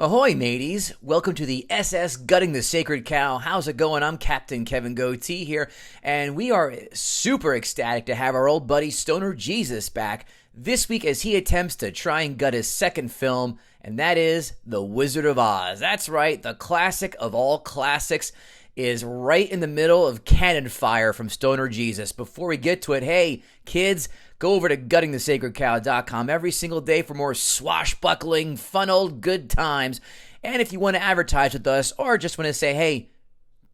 Ahoy, mateys! Welcome to the SS Gutting the Sacred Cow. How's it going? I'm Captain Kevin Goatee here, and we are super ecstatic to have our old buddy Stoner Jesus back this week as he attempts to try and gut his second film, and that is The Wizard of Oz. That's right, the classic of all classics is right in the middle of cannon fire from Stoner Jesus. Before we get to it, hey, kids, go over to guttingthesacredcow.com every single day for more swashbuckling, fun old good times. And if you want to advertise with us or just want to say, hey,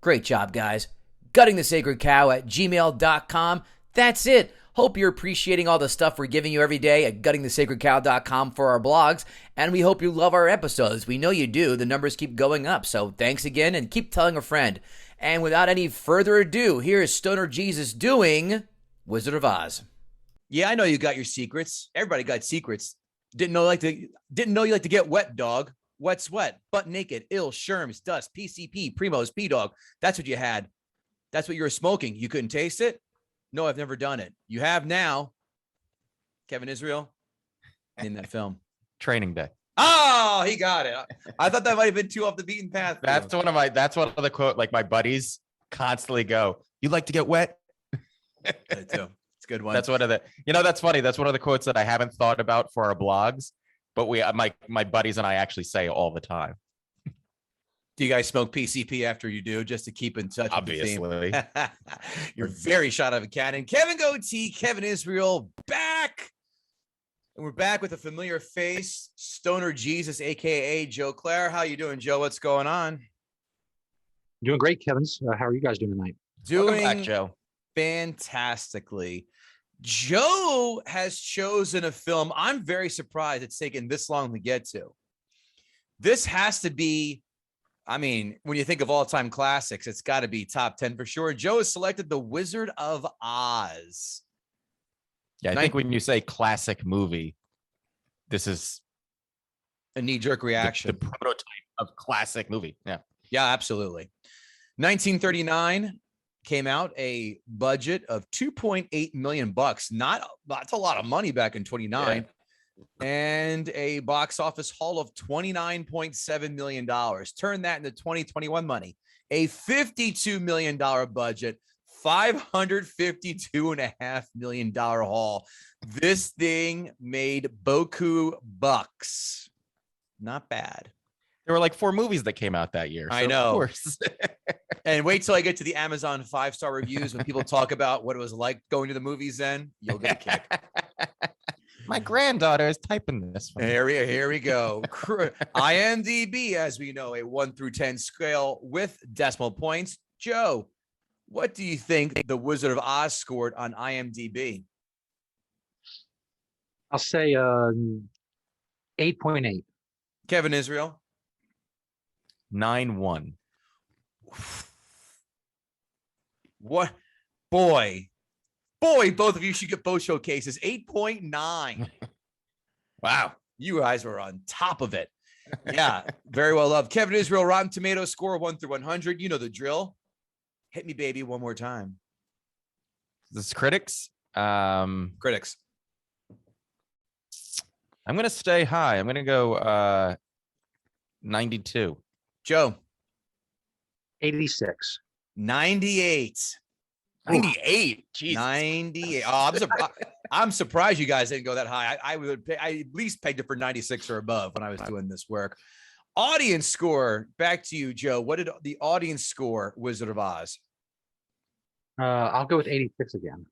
great job, guys, guttingthesacredcow at gmail.com. That's it. Hope you're appreciating all the stuff we're giving you every day at guttingthesacredcow.com for our blogs, and we hope you love our episodes. We know you do. The numbers keep going up, so thanks again, and keep telling a friend. And without any further ado, here is Stoner Jesus doing Wizard of Oz. Yeah, I know you got your secrets. Everybody got secrets. Didn't know you like to get wet, dog. Wet sweat, butt naked, ill, sherms, dust, PCP, primos, P-dog. That's what you had. That's what you were smoking. You couldn't taste it? No, I've never done it. You have now. Kevin Israel in that film. Training Day. Oh, he got it. I thought that might have been too off the beaten path. That's one of the quote, like my buddies constantly go, you like to get wet? I do. It's a good one. That's one of the, that's funny. That's one of the quotes that I haven't thought about for our blogs, but my buddies and I actually say all the time. Do you guys smoke PCP after you do, just to keep in touch? Obviously. With the theme? You're very shot out of a cannon. Kevin Goatee, Kevin Israel, back. And we're back with a familiar face, Stoner Jesus, a.k.a. Joe Clare. How you doing, Joe? What's going on? Doing great, Kevins. How are you guys doing tonight? Doing Welcome back, Joe. Fantastically. Joe has chosen a film. I'm very surprised it's taken this long to get to. This has to be, I mean, when you think of all-time classics, it's got to be top 10 for sure. Joe has selected The Wizard of Oz. Yeah, I think when you say classic movie, this is a knee-jerk reaction. The prototype of classic movie. Yeah. Yeah, absolutely. 1939 came out, a budget of $2.8 million. That's a lot of money back in 29. Yeah. And a box office haul of $29.7 million. Turn that into 2021 money. A $52 million budget, $552.5 million haul. This thing made beaucoup bucks. Not bad. There were like 4 movies that came out that year. I know. Of course. And wait till I get to the Amazon 5-star reviews when people talk about what it was like going to the movies then. You'll get a kick. My granddaughter is typing this. Here we go. IMDb, as we know, a 1 through 10 scale with decimal points. Joe, what do you think The Wizard of Oz scored on IMDb? I'll say 8.8. Kevin Israel? 9.1. What? Boy, both of you should get both showcases. 8.9. Wow. You guys were on top of it. Yeah, very well loved. Kevin Israel, Rotten Tomatoes score 1 through 100. You know the drill. Hit me, baby, one more time. This is critics. Critics. I'm going to stay high. I'm going to go 92. Joe. 86. 98. 98. Jeez. 98. Oh, I'm surprised you guys didn't go that high. I at least pegged it for 96 or above when I was doing this work. Audience score. Back to you, Joe. What did the audience score Wizard of Oz? I'll go with 86 again.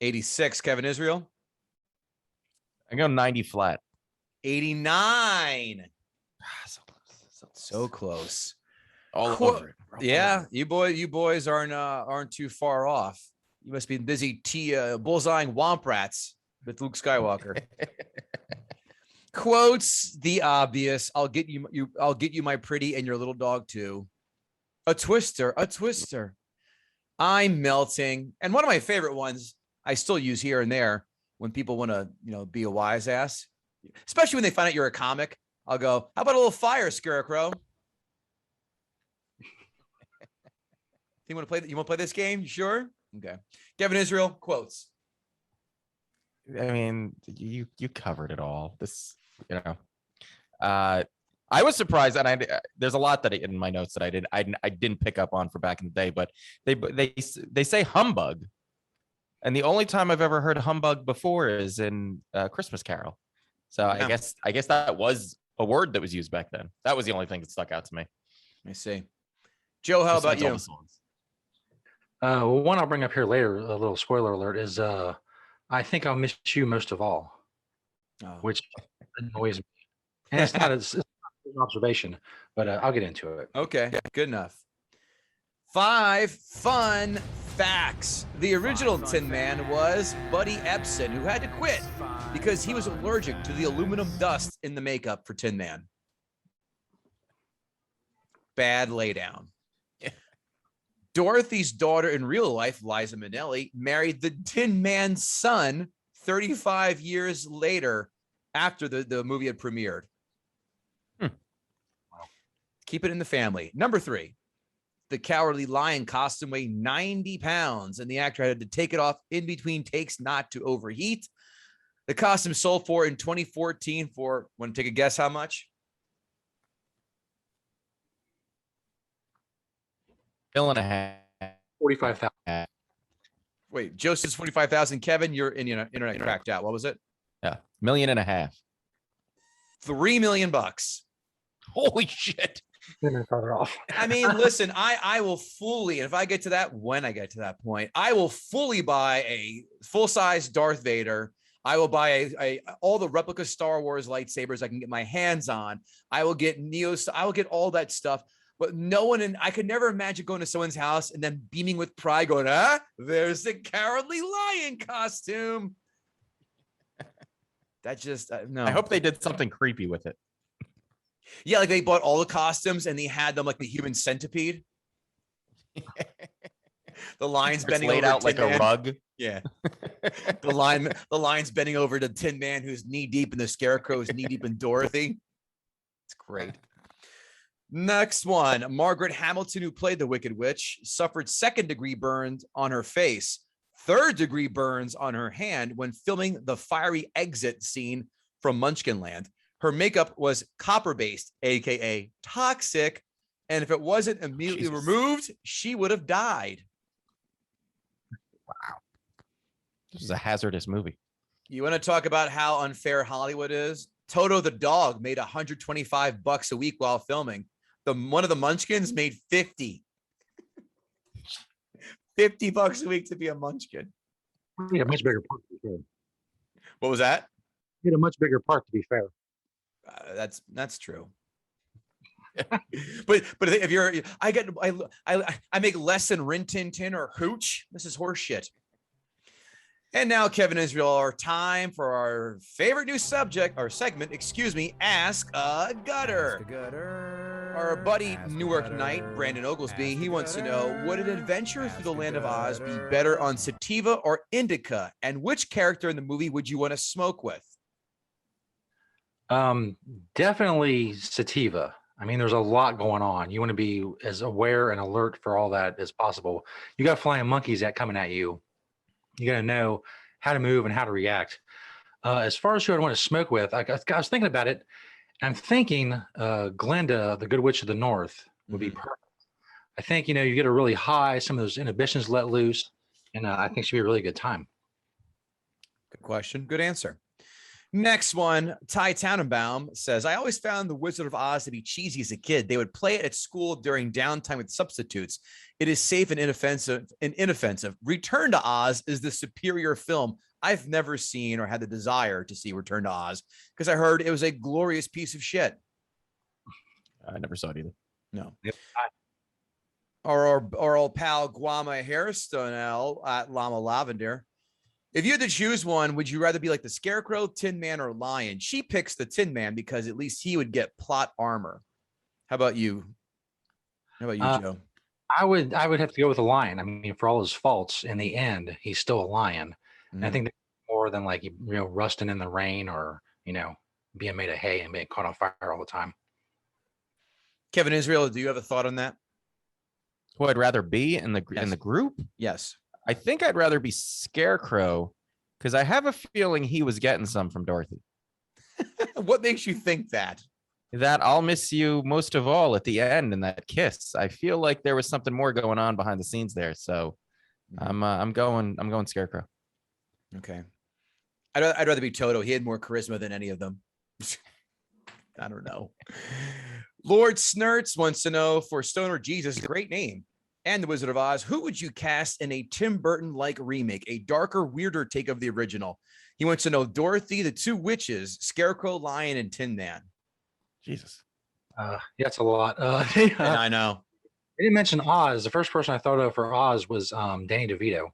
86. Kevin Israel? I go 90 flat. 89. So close. All over it. Yeah, you boys aren't too far off. You must be busy bullseyeing womp rats with Luke Skywalker. Quotes the obvious. I'll get you my pretty and your little dog too. A twister. I'm melting. And one of my favorite ones I still use here and there when people want to, be a wise ass, especially when they find out you're a comic. I'll go, how about a little fire, Scarecrow? You want to play this game? You sure? Okay. Kevin Israel, quotes. I mean, you covered it all. This, I was surprised, and there's a lot that in my notes that I didn't pick up on for back in the day, but they say humbug, and the only time I've ever heard humbug before is in Christmas Carol. So Yeah. I guess that was a word that was used back then. That was the only thing that stuck out to me. Let me see. Joe, how about Besides all you? the songs. Well, one I'll bring up here later, a little spoiler alert, is I think I'll miss you most of all, Oh. which annoys me. And it's not it's an observation, but I'll get into it. Okay, good enough. 5 fun facts. The original Tin Man was Buddy Epson, who had to quit because he was allergic to the aluminum dust in the makeup for Tin Man. Bad laydown. Dorothy's daughter in real life, Liza Minnelli, married the Tin Man's son 35 years later after the movie had premiered. Keep it in the family. Number 3, the Cowardly Lion costume weighed 90 pounds, and the actor had to take it off in between takes not to overheat. The costume sold for in 2014 for, want to take a guess how much? Bill and a half. 45,000. Wait, Joe says 45,000. Kevin, your internet cracked out. What was it? Yeah, $1.5 million. $3 million. Holy shit. Farther off. I mean, listen, I will fully, and if I get to that, when I get to that point, I will fully buy a full-size Darth Vader. I will buy all the replica Star Wars lightsabers I can get my hands on. I will get I will get all that stuff. But I could never imagine going to someone's house and then beaming with pride going, there's the Cowardly Lion costume. That just, no. I hope they did something creepy with it. Yeah, like they bought all the costumes and they had them like the human centipede. The lion's It's bending laid over out like Tin Man. a rug. Yeah. The lion's bending over to Tin Man, who's knee deep, and the Scarecrow is knee deep in Dorothy. It's great. Next one. Margaret Hamilton, who played the Wicked Witch, suffered 2nd-degree burns on her face, 3rd-degree burns on her hand when filming the fiery exit scene from Munchkinland. Her makeup was copper-based, aka toxic, and if it wasn't immediately removed, she would have died. Wow. This is a hazardous movie. You want to talk about how unfair Hollywood is? Toto the dog made $125 a week while filming. One of the Munchkins made 50. $50 a week to be a Munchkin. Yeah, much bigger part to be fair. What was that? He had a much bigger part to be fair. That's true. but if you're, I make less than Rin Tin Tin or Hooch. This is horse shit. And now, Kevin Israel, our time for our favorite new subject or segment, Ask a Gutter. Our buddy Newark Knight, Brandon Oglesby, he wants to know, would an adventure through the land of Oz be better on sativa or indica? And which character in the movie would you want to smoke with? Definitely sativa. I mean, there's a lot going on. You want to be as aware and alert for all that as possible. You got flying monkeys coming at you. You got to know how to move and how to react. As far as who I'd want to smoke with, I was thinking about it. I'm thinking Glinda, the Good Witch of the North, would be perfect. I think, you get a really high, some of those inhibitions let loose, and I think she'd be a really good time. Good question. Good answer. Next one, Ty Tannenbaum says, I always found The Wizard of Oz to be cheesy as a kid. They would play it at school during downtime with substitutes. It is safe and inoffensive. Return to Oz is the superior film. I've never seen or had the desire to see Return to Oz because I heard it was a glorious piece of shit. I never saw it either. No. Yep. Our old pal Guama Hairstonell at Llama Lavender. If you had to choose one, would you rather be like the Scarecrow, Tin Man, or Lion? She picks the Tin Man because at least he would get plot armor. How about you? Joe? I would have to go with the Lion. I mean, for all his faults, in the end, he's still a lion. And I think that's more than like rusting in the rain or being made of hay and being caught on fire all the time. Kevin Israel, do you have a thought on that? Who I'd rather be in the group? Yes. I think I'd rather be Scarecrow because I have a feeling he was getting some from Dorothy. What makes you think that? that I'll miss you most of all at the end in that kiss. I feel like there was something more going on behind the scenes there. So I'm going Scarecrow. Okay. I'd rather be Toto. He had more charisma than any of them. I don't know. Lord Snurts wants to know, for Stoner Jesus, great name, and the Wizard of Oz, who would you cast in a Tim Burton-like remake, a darker, weirder take of the original? He wants to know Dorothy, the two witches, Scarecrow, Lion, and Tin Man. Jesus. Yeah, it's a lot. And I know. I didn't mention Oz. The first person I thought of for Oz was Danny DeVito.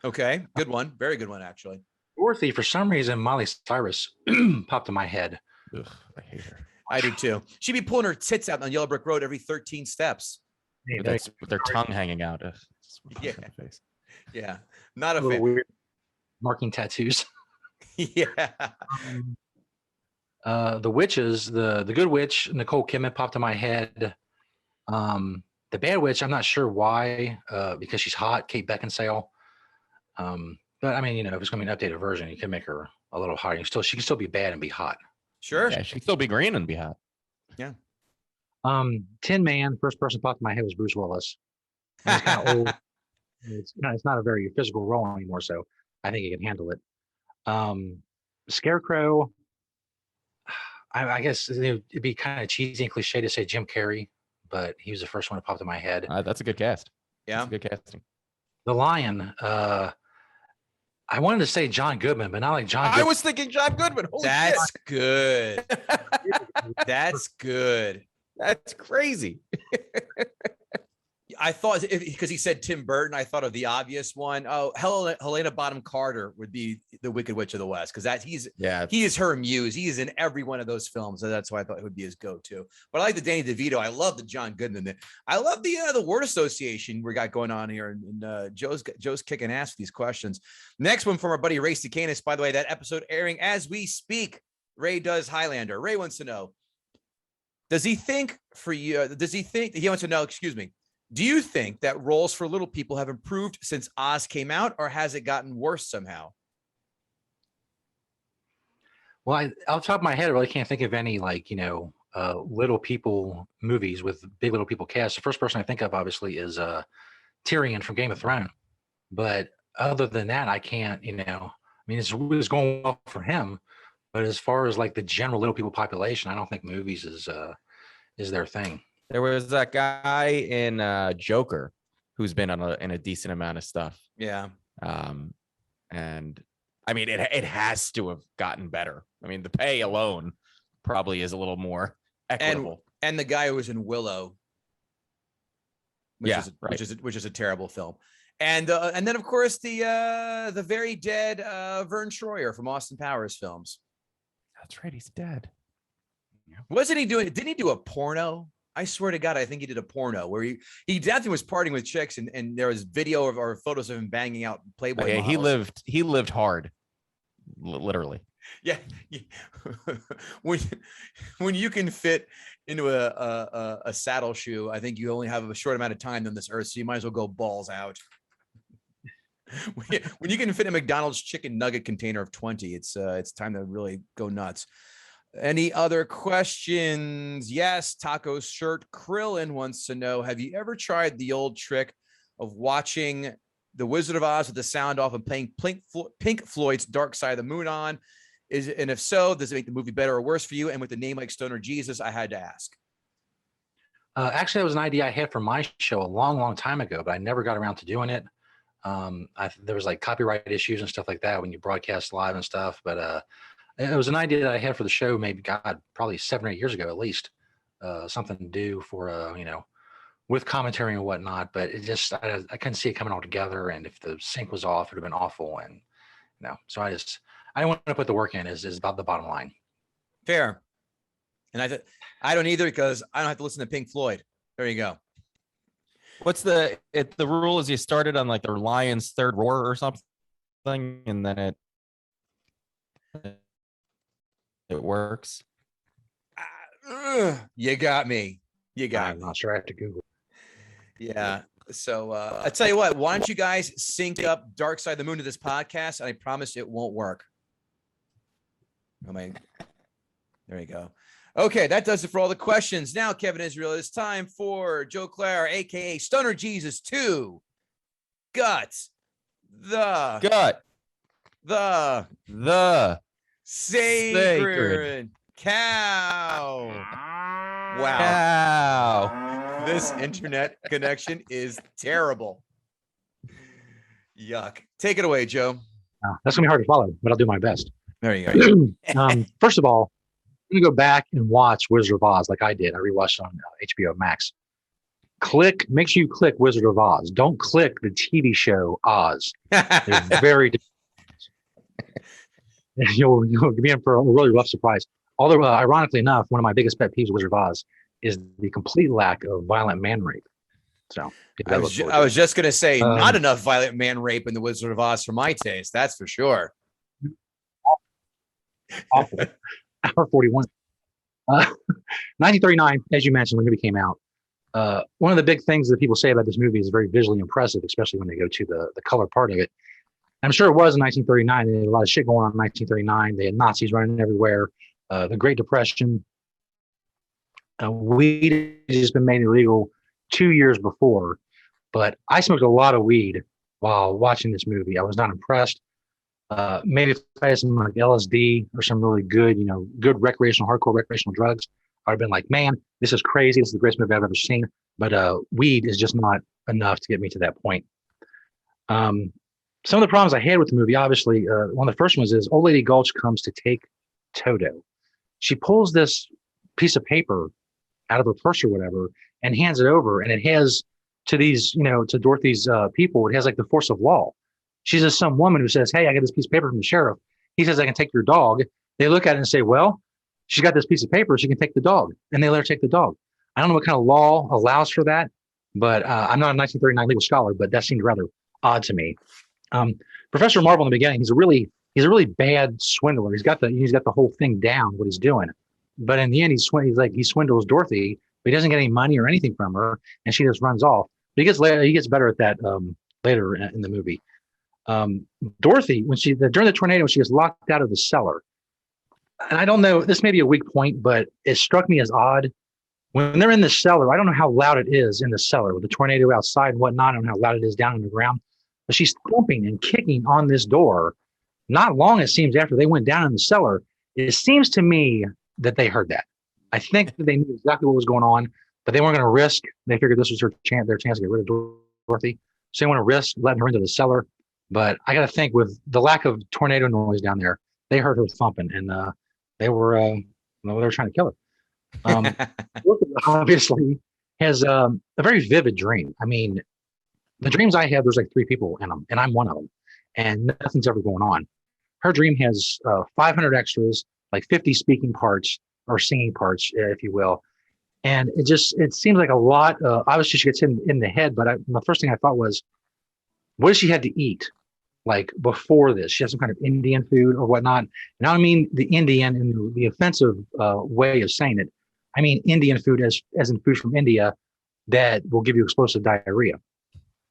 Okay, good one. Very good one, actually. Dorothy, for some reason, Miley Cyrus popped in my head. Ugh, I hate her. I do too. She'd be pulling her tits out on Yellow Brick Road every 13 steps. With their tongue hanging out. Yeah. Face. Yeah. Not a little fan. weird marking tattoos. Yeah. The witches, the good witch, Nicole Kidman popped in my head. The bad witch, I'm not sure why, because she's hot, Kate Beckinsale. But I mean, you know, if it's going to be an updated version, you can make her a little hotter. She can still be bad and be hot. Sure. Yeah, she can still be green and be hot. Yeah. Tin Man, first person popped in my head was Bruce Willis. He's kind of old. It's not a very physical role anymore, so I think he can handle it. Scarecrow, I guess it'd be kind of cheesy and cliche to say Jim Carrey, but he was the first one that popped in my head. That's a good cast. Yeah. That's a good casting. The Lion, I wanted to say John Goodman, but not like John Goodman. I was thinking John Goodman. Holy That's shit. good. That's good. That's crazy. I thought, because he said Tim Burton, I thought of the obvious one. Oh, Helena Bonham Carter would be the Wicked Witch of the West, because he is her muse. He is in every one of those films, so that's why I thought it would be his go-to. But I like the Danny DeVito. I love the John Goodman. I love the word association we got going on here, and Joe's kicking ass with these questions. Next one from our buddy Ray Cicanis. By the way, that episode airing as we speak. Ray does Highlander. Ray wants to know, he wants to know, excuse me, do you think that roles for little people have improved since Oz came out, or has it gotten worse somehow? Well, off the top of my head, I really can't think of any little people movies with big little people cast. The first person I think of, obviously, is Tyrion from Game of Thrones. But other than that, I can't. I mean, it's going well for him. But as far as like the general little people population, I don't think movies is their thing. There was that guy in Joker who's been in a decent amount of stuff. Yeah. And I mean, it has to have gotten better. I mean, the pay alone probably is a little more equitable. And the guy who was in Willow, which is a terrible film. And then of course the very dead Vern Troyer from Austin Powers films. That's right, he's dead. Wasn't he doing? Didn't he do a porno? I swear to God, I think he did a porno where he definitely was partying with chicks, and there was video or photos of him banging out Playboy models. He lived hard, literally. Yeah. when you can fit into a saddle shoe, I think you only have a short amount of time on this earth, so you might as well go balls out. When you can fit a McDonald's chicken nugget container of 20, it's time to really go nuts. Any other questions? Yes, Taco Shirt Krillin wants to know, have you ever tried the old trick of watching The Wizard of Oz with the sound off and playing Pink Floyd's Dark Side of the Moon on? And if so, does it make the movie better or worse for you? And with a name like Stoner Jesus, I had to ask. Actually, that was an idea I had for my show a long, long time ago, but I never got around to doing it. There was like copyright issues and stuff like that when you broadcast live and stuff, but it was an idea that I had for the show, maybe probably 7 or 8 years ago, at least, something to do for, with commentary and whatnot, but it just, I couldn't see it coming all together. And if the sync was off, it would have been awful. And so I didn't want to put the work in is about the bottom line. Fair. And I don't either, because I don't have to listen to Pink Floyd. There you go. What's the rule is you started on like the Lion's third roar or something, and then it works. You got me. I'm not sure. I have to Google. Yeah. So I tell you what, why don't you guys sync up Dark Side of the Moon to this podcast? And I promise it won't work. There you go. Okay, that does it for all the questions. Now, Kevin Israel, it's time for Joe Clare, aka Stoner Jesus, to gut Gut the sacred cow. Wow, cow. this internet connection is terrible. Yuck. Take it away, Joe. That's gonna be hard to follow, but I'll do my best. There you go. First of all, I'm gonna go back and watch Wizard of Oz like I did. I rewatched it on HBO Max. Make sure you click Wizard of Oz. Don't click the TV show Oz. They're very different. You'll be in for a really rough surprise. Although, ironically enough, one of my biggest pet peeves of Wizard of Oz is the complete lack of violent man rape. So I was just going to say, not enough violent man rape in the Wizard of Oz for my taste. That's for sure. Awful. Hour 41. 1939, as you mentioned, when the movie came out. One of the big things that people say about this movie is very visually impressive, especially when they go to the color part of it. I'm sure it was in 1939. They had a lot of shit going on in 1939. They had Nazis running everywhere. The Great Depression. Weed had just been made illegal 2 years before, but I smoked a lot of weed while watching this movie. I was not impressed. Maybe if I had some like LSD or some really good, good hardcore recreational drugs, I'd have been like, man, this is crazy. This is the greatest movie I've ever seen. But weed is just not enough to get me to that point. Some of the problems I had with the movie, obviously, one of the first ones is Old Lady Gulch comes to take Toto. She pulls this piece of paper out of her purse or whatever and hands it over. And it has to these, to Dorothy's people, it has like the force of law. She's just some woman who says, hey, I got this piece of paper from the sheriff. He says I can take your dog. They look at it and say, well, she's got this piece of paper. She can take the dog. And they let her take the dog. I don't know what kind of law allows for that, but I'm not a 1939 legal scholar, but that seemed rather odd to me. Professor Marvel in the beginning, he's a really bad swindler. He's got the whole thing down, what he's doing. But in the end, he swindles Dorothy, but he doesn't get any money or anything from her, and she just runs off. But he gets better at that later in the movie. Dorothy, during the tornado, she gets locked out of the cellar. And I don't know, this may be a weak point, but it struck me as odd. When they're in the cellar, I don't know how loud it is in the cellar with the tornado outside and whatnot. I don't know how loud it is down on the ground. But she's thumping and kicking on this door. Not long, it seems, after they went down in the cellar. It seems to me that they heard that. I think that they knew exactly what was going on, but they weren't going to risk. They figured this was their chance to get rid of Dorothy. So they want to risk letting her into the cellar. But I got to think, with the lack of tornado noise down there, they heard her thumping, and they were trying to kill her. Obviously has a very vivid dream. I mean, the dreams I have, there's like 3 people in them, and I'm one of them, and nothing's ever going on. Her dream has 500 extras, like 50 speaking parts or singing parts, if you will. And it seems like a lot. Obviously, she gets in the head, but the first thing I thought was, what does she had to eat? Like before this, she has some kind of Indian food or whatnot. And I don't mean the Indian in the offensive way of saying it. I mean Indian food as in food from India that will give you explosive diarrhea.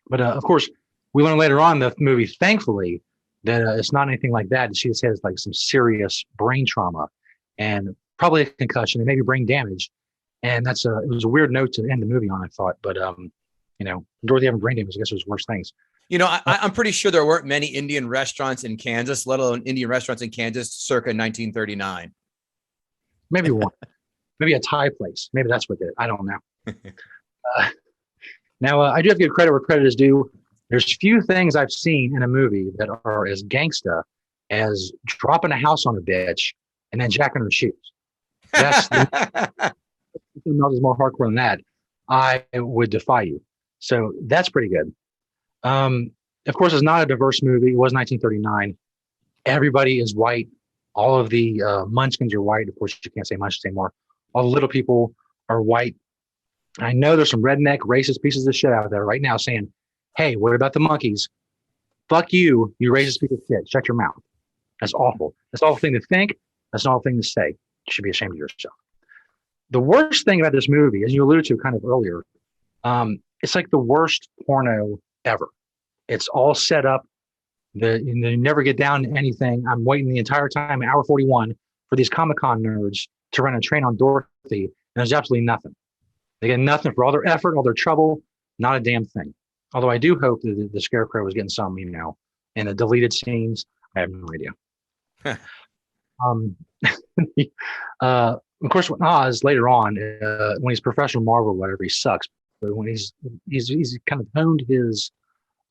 But of course, we learn later on in the movie, thankfully, that it's not anything like that. She just has like some serious brain trauma and probably a concussion and maybe brain damage. And it was a weird note to end the movie on, I thought. But Dorothy having brain damage, I guess, was worse things. I'm pretty sure there weren't many Indian restaurants in Kansas, let alone Indian restaurants in Kansas circa 1939. Maybe one. Maybe a Thai place. Maybe that's what did it. I don't know. Now, I do have to give credit where credit is due. There's few things I've seen in a movie that are as gangsta as dropping a house on a bitch and then jacking her shoes. That's something else is more hardcore than that. I would defy you. So that's pretty good. Of course, it's not a diverse movie. It was 1939. Everybody is white. All of the munchkins are white. Of course, you can't say munchkins anymore. All the little people are white. I know there's some redneck, racist pieces of shit out there right now saying, hey, what about the monkeys? Fuck you, you racist piece of shit. Shut your mouth. That's awful. That's an awful thing to think. That's an awful thing to say. You should be ashamed of yourself. The worst thing about this movie, as you alluded to kind of earlier, it's like the worst porno ever. It's all set up. You never get down to anything. I'm waiting the entire time, hour 41, for these Comic-Con nerds to run a train on Dorothy, and there's absolutely nothing. They get nothing for all their effort, all their trouble, not a damn thing. Although I do hope that the Scarecrow was getting some, in the deleted scenes. I have no idea. Of course, when Oz later on, when he's Professor Marvel, whatever, he sucks. But when he's kind of honed his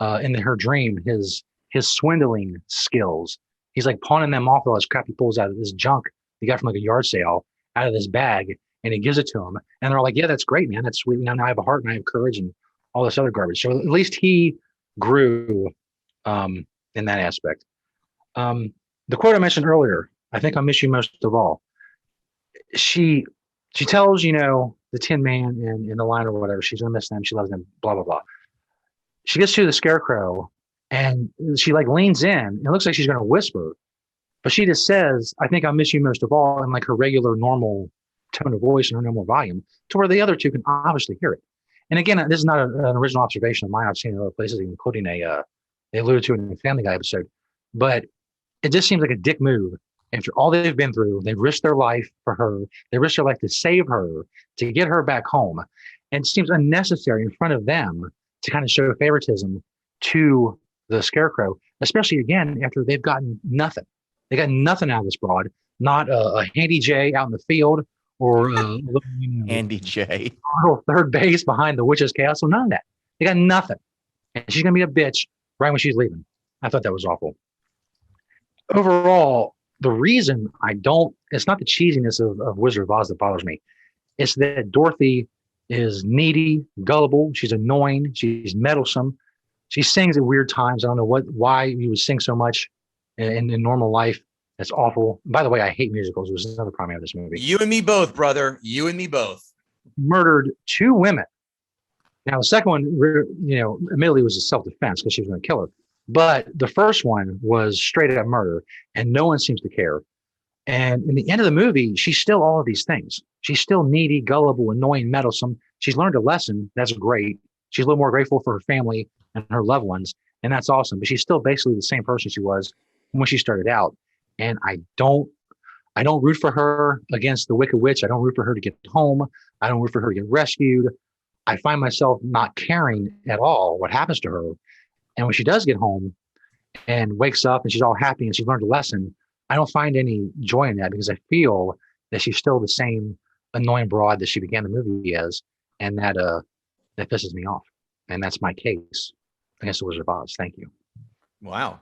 in her dream, his swindling skills. He's like pawning them off all this crap he pulls out of this junk he got from like a yard sale out of this bag, and he gives it to him. And they're like, "Yeah, that's great, man. That's sweet. Now I have a heart and I have courage and all this other garbage." So at least he grew in that aspect. The quote I mentioned earlier, "I think I miss you most of all." She tells, the Tin Man in the line or whatever, she's gonna miss them, she loves them, blah blah blah. She gets to the Scarecrow and she like leans in. It looks like she's gonna whisper, but she just says, "I think I miss you most of all," in like her regular normal tone of voice and her normal volume, to where the other two can obviously hear it. And again, this is not an original observation of mine. I've seen it in other places, including they alluded to it in the Family Guy episode. But it just seems like a dick move. After all they've been through, they've risked their life for her. They risked their life to save her, to get her back home. And it seems unnecessary in front of them to kind of show favoritism to the Scarecrow, especially again after they've gotten nothing. They got nothing out of this broad, not a handy J out in the field or Andy J. third base behind the witch's castle. None of that. They got nothing. And she's going to be a bitch right when she's leaving. I thought that was awful. Overall, the reason it's not the cheesiness of Wizard of Oz that bothers me. It's that Dorothy is needy, gullible. She's annoying. She's meddlesome. She sings at weird times. I don't know why you would sing so much in normal life. That's awful. By the way, I hate musicals. It was another problem of this movie. You and me both, brother. You and me both. Murdered 2 women. Now, the second one, admittedly was a self-defense because she was going to kill her. But the first one was straight up murder, and no one seems to care. And in the end of the movie, she's still all of these things. She's still needy, gullible, annoying, meddlesome. She's learned a lesson. That's great. She's a little more grateful for her family and her loved ones, and that's awesome. But she's still basically the same person she was when she started out. And I don't root for her against the Wicked Witch. I don't root for her to get home. I don't root for her to get rescued. I find myself not caring at all what happens to her. And when she does get home and wakes up and she's all happy and she's learned a lesson, I don't find any joy in that because I feel that she's still the same annoying broad that she began the movie as, and that pisses me off. And that's my case against the Wizard of Oz. Thank you. Wow,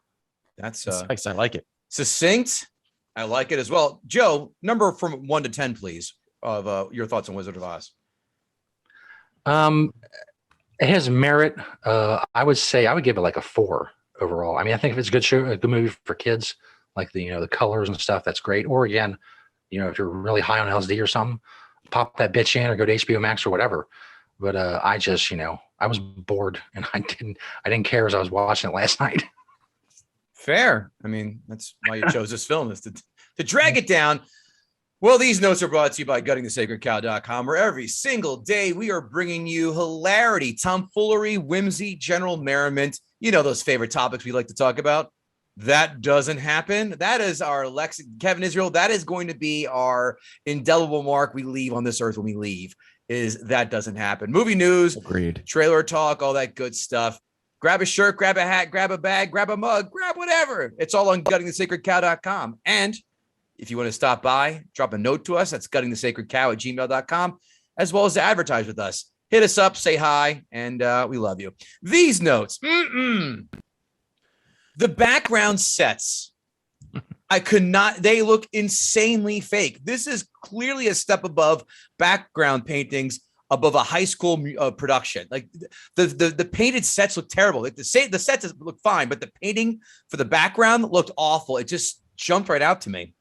that's nice. I like it. Succinct. I like it as well. Joe, number from 1 to 10, please, of your thoughts on Wizard of Oz. It has merit. I would say I would give it like a 4 overall. I mean, I think if it's a good show, a good movie for kids, like the colors and stuff, that's great. Or again, if you're really high on LSD or something, pop that bitch in or go to HBO Max or whatever. But I just, I was bored and I didn't care as I was watching it last night. Fair. I mean, that's why you chose this film, is to drag it down. Well, these notes are brought to you by guttingthesacredcow.com, where every single day we are bringing you hilarity, tomfoolery, whimsy, general merriment. Those favorite topics we like to talk about. That doesn't happen. That is our Kevin Israel. That is going to be our indelible mark we leave on this earth when we leave, is that doesn't happen. Movie news, agreed, trailer talk, all that good stuff. Grab a shirt, grab a hat, grab a bag, grab a mug, grab whatever. It's all on guttingthesacredcow.com. And if you want to stop by, drop a note to us. That's guttingthesacredcow@gmail.com, as well as to advertise with us. Hit us up, say hi, and we love you. These notes. The background sets. They look insanely fake. This is clearly a step above background paintings above a high school production. Like the painted sets look terrible. Like the sets look fine, but the painting for the background looked awful. It just jumped right out to me.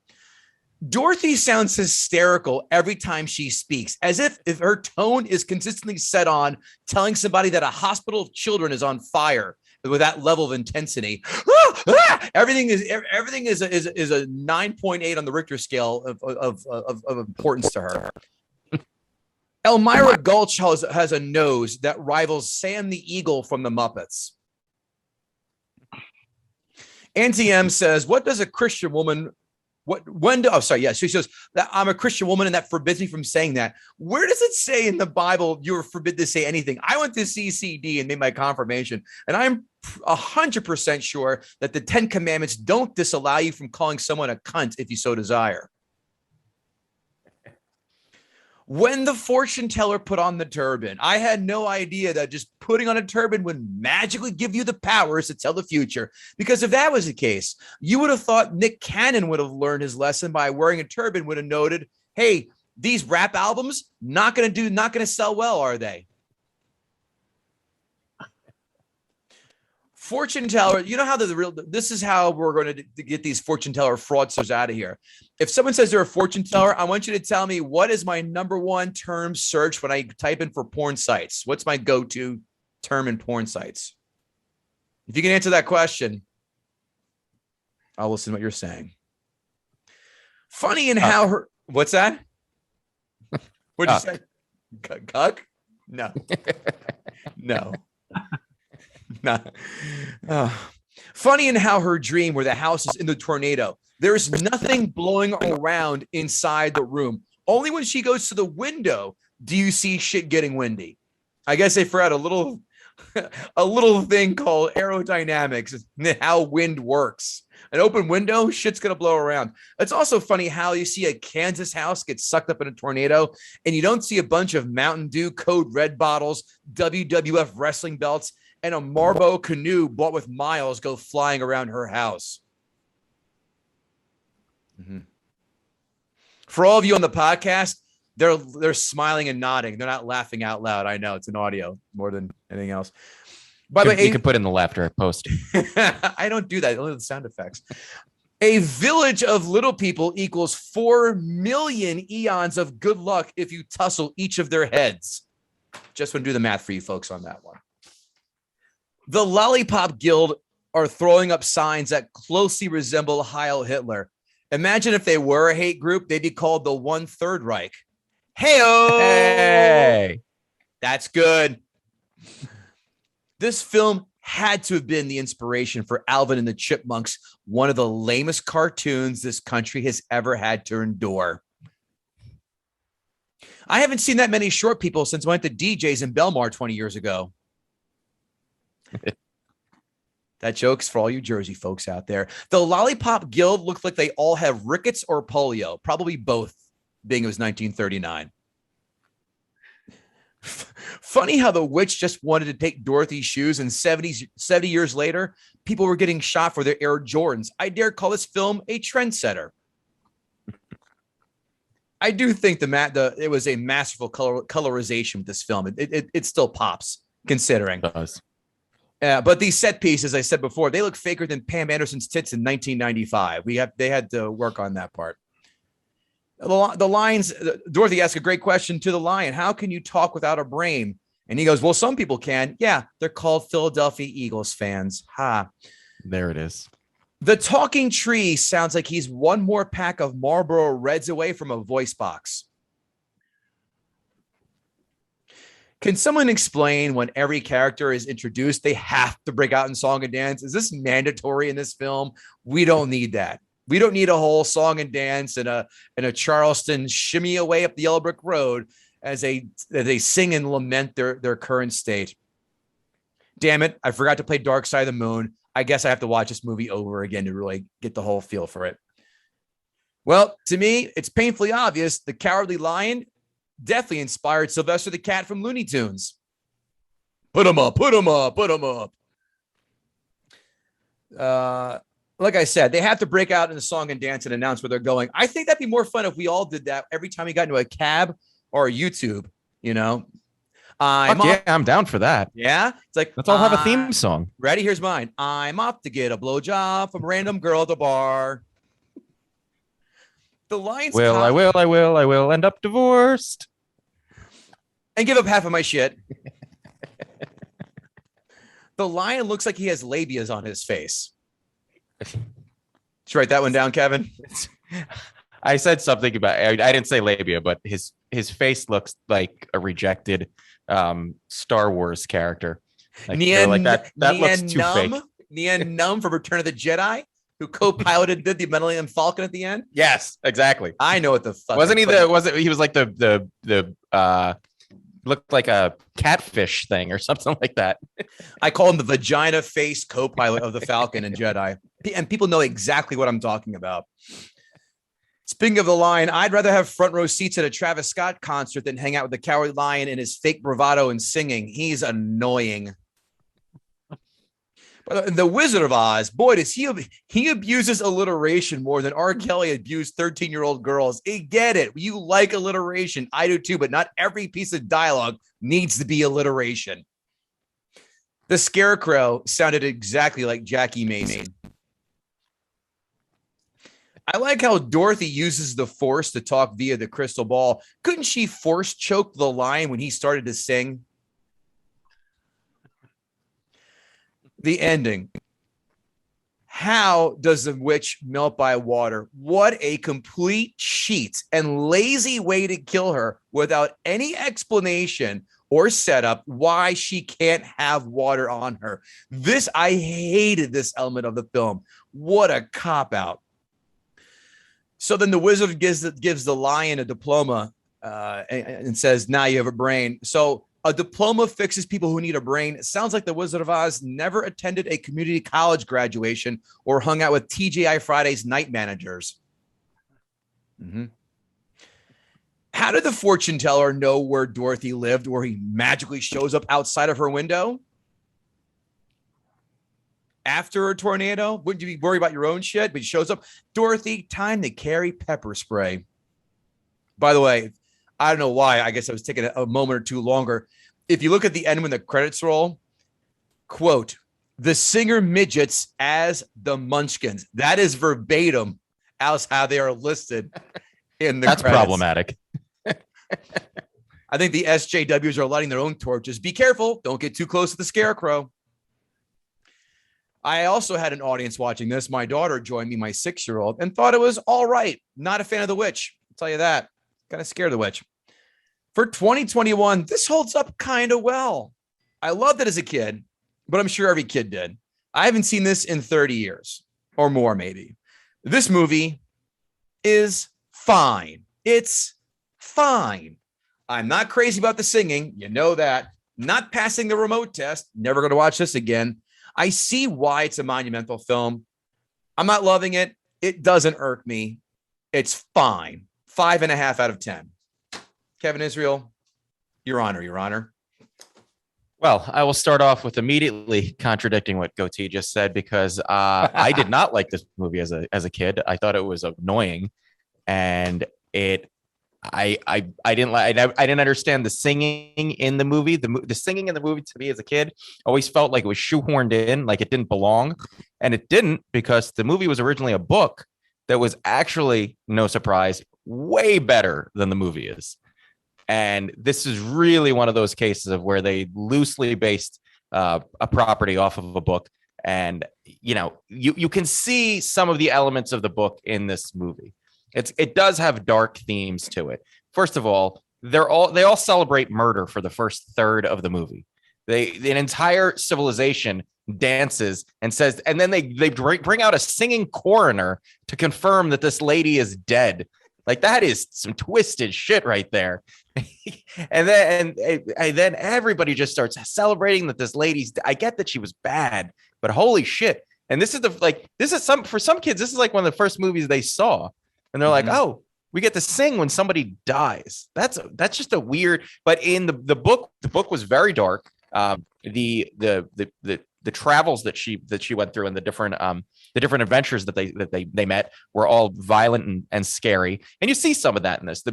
Dorothy sounds hysterical every time she speaks, as if her tone is consistently set on telling somebody that a hospital of children is on fire with that level of intensity. Everything is a 9.8 on the Richter scale of importance to her. Elmira Gulch has a nose that rivals Sam the Eagle from the Muppets. Auntie M says, "What does a Christian woman Oh, sorry. Yeah. So she says that I'm a Christian woman and that forbids me from saying that. Where does it say in the Bible you're forbid to say anything? I went to CCD and made my confirmation, and I'm 100% sure that the 10 Commandments don't disallow you from calling someone a cunt if you so desire. When the fortune teller put on the turban, I had no idea that just putting on a turban would magically give you the powers to tell the future. Because if that was the case, you would have thought Nick Cannon would have learned his lesson by wearing a turban, would have noted, hey, these rap albums not going to sell well, are they? Fortune teller, you know how this is how we're going to get these fortune teller fraudsters out of here. If someone says they're a fortune teller, I want you to tell me, what is my number one term search when I type in for porn sites? What's my go-to term in porn sites? If you can answer that question, I'll listen to what you're saying. Funny in how her, what's that? What'd you say? Cuck? No. No. Funny in how her dream where the house is in the tornado, there's nothing blowing around inside the room. Only when she goes to the window do you see shit getting windy. I guess they forgot a little thing called aerodynamics, how wind works. An open window, shit's gonna blow around. It's also funny how you see a Kansas house get sucked up in a tornado and you don't see a bunch of Mountain Dew Code Red bottles, WWF wrestling belts, and a Marbo canoe bought with miles go flying around her house. Mm-hmm. For all of you on the podcast, they're smiling and nodding. They're not laughing out loud. I know it's an audio more than anything else. By the way, you can put in the laughter post. I don't do that. Only the sound effects. A village of little people equals 4 million eons of good luck if you tussle each of their heads. Just want to do the math for you folks on that one. The Lollipop Guild are throwing up signs that closely resemble Heil Hitler. Imagine if they were a hate group, they'd be called the 1/3 Reich. Hey, that's good. This film had to have been the inspiration for Alvin and the Chipmunks, one of the lamest cartoons this country has ever had to endure. I haven't seen that many short people since I went to DJ's in Belmar 20 years ago. That joke's for all you Jersey folks out there. The Lollipop Guild looks like they all have rickets or polio, probably both, being it was 1939. Funny how the witch just wanted to take Dorothy's shoes, and 70 years later, people were getting shot for their Air Jordans. I dare call this film a trendsetter. I do think it was a masterful colorization with this film. It still pops, considering. It does. But these set pieces, I said before, they look faker than Pam Anderson's tits in 1995. They had to work on that part. The lines, Dorothy asked a great question to the lion. How can you talk without a brain? And he goes, well, some people can. Yeah, they're called Philadelphia Eagles fans. Ha. There it is. The talking tree sounds like he's one more pack of Marlboro Reds away from a voice box. Can someone explain when every character is introduced, they have to break out in song and dance? Is this mandatory in this film? We don't need that. We don't need a whole song and dance and a Charleston shimmy away up the yellow brick road as they sing and lament their current state. Damn it. I forgot to play Dark Side of the Moon. I guess I have to watch this movie over again to really get the whole feel for it. Well, to me, it's painfully obvious the Cowardly Lion definitely inspired Sylvester the Cat from Looney Tunes. Put him up, put him up, put him up. Like I said, they have to break out in the song and dance and announce where they're going. I think that'd be more fun if we all did that every time we got into a cab or a YouTube, you know. I'm down for that. Yeah. It's like, let's all have a theme song. Ready? Here's mine. I'm off to get a blowjob from a random girl at the bar. The Lion's I will end up divorced. And give up half of my shit. The lion looks like he has labias on his face. Did you write that one down, Kevin? I said something about, I didn't say labia, but his face looks like a rejected Star Wars character. Like that looks too fake. Nien Num from Return of the Jedi, who co-piloted did the Millennium Falcon at the end? Yes, exactly. I know what the fuck. Wasn't he he was like the looked like a catfish thing or something like that. I call him the vagina face co-pilot of the Falcon and Jedi. And people know exactly what I'm talking about. Speaking of the line, I'd rather have front row seats at a Travis Scott concert than hang out with the Cowardly Lion and his fake bravado and singing. He's annoying. But the Wizard of Oz, boy, does he abuses alliteration more than R. Kelly abused 13-year-old girls. I get it. You like alliteration. I do too, but not every piece of dialogue needs to be alliteration. The Scarecrow sounded exactly like Jackie Mason. I like how Dorothy uses the Force to talk via the crystal ball. Couldn't she force choke the lion when he started to sing? The ending. How does the witch melt by water? What a complete cheat and lazy way to kill her without any explanation or setup why she can't have water on her. I hated this element of the film. What a cop-out. So then the wizard gives the lion a diploma and says, now you have a brain. So a diploma fixes people who need a brain. It sounds like the Wizard of Oz never attended a community college graduation or hung out with TGI Fridays night managers. Mm-hmm. How did the fortune teller know where Dorothy lived, where he magically shows up outside of her window? After a tornado? Wouldn't you be worried about your own shit? But he shows up. Dorothy, time to carry pepper spray. By the way, I don't know why. I guess I was taking a moment or two longer. If you look at the end when the credits roll, quote, the singer midgets as the Munchkins. That is verbatim as how they are listed in the That's credits. problematic. I think the SJWs are lighting their own torches. Be careful. Don't get too close to the Scarecrow. I also had an audience watching this. My daughter joined me, my 6-year-old, and thought it was all right. Not a fan of the witch. I'll tell you that. Kind of scared of the witch. For 2021, this holds up kind of well. I loved it as a kid, but I'm sure every kid did. I haven't seen this in 30 years or more, maybe. This movie is fine. It's fine. I'm not crazy about the singing. You know that. Not passing the remote test. Never going to watch this again. I see why it's a monumental film. I'm not loving it. It doesn't irk me. It's fine. 5.5 out of 10. Kevin Israel, Your Honor. Well, I will start off with immediately contradicting what Goatee just said, because I did not like this movie as a kid. I thought it was annoying, and I didn't understand the singing in the movie. The singing in the movie to me as a kid always felt like it was shoehorned in, like it didn't belong, and it didn't, because the movie was originally a book that was actually, no surprise, way better than the movie is. And this is really one of those cases of where they loosely based a property off of a book. And, you can see some of the elements of the book in this movie. It does have dark themes to it. First of all, they all celebrate murder for the first third of the movie. An entire civilization dances and says, and then they bring out a singing coroner to confirm that this lady is dead. Like, that is some twisted shit right there. and then everybody just starts celebrating that this lady's. I get that she was bad, but holy shit! And this is for some kids, this is like one of the first movies they saw, and they're like, oh, we get to sing when somebody dies. That's just a weird. But in the book was very dark. The travels that she went through and the different adventures that they met were all violent and scary. And you see some of that in this.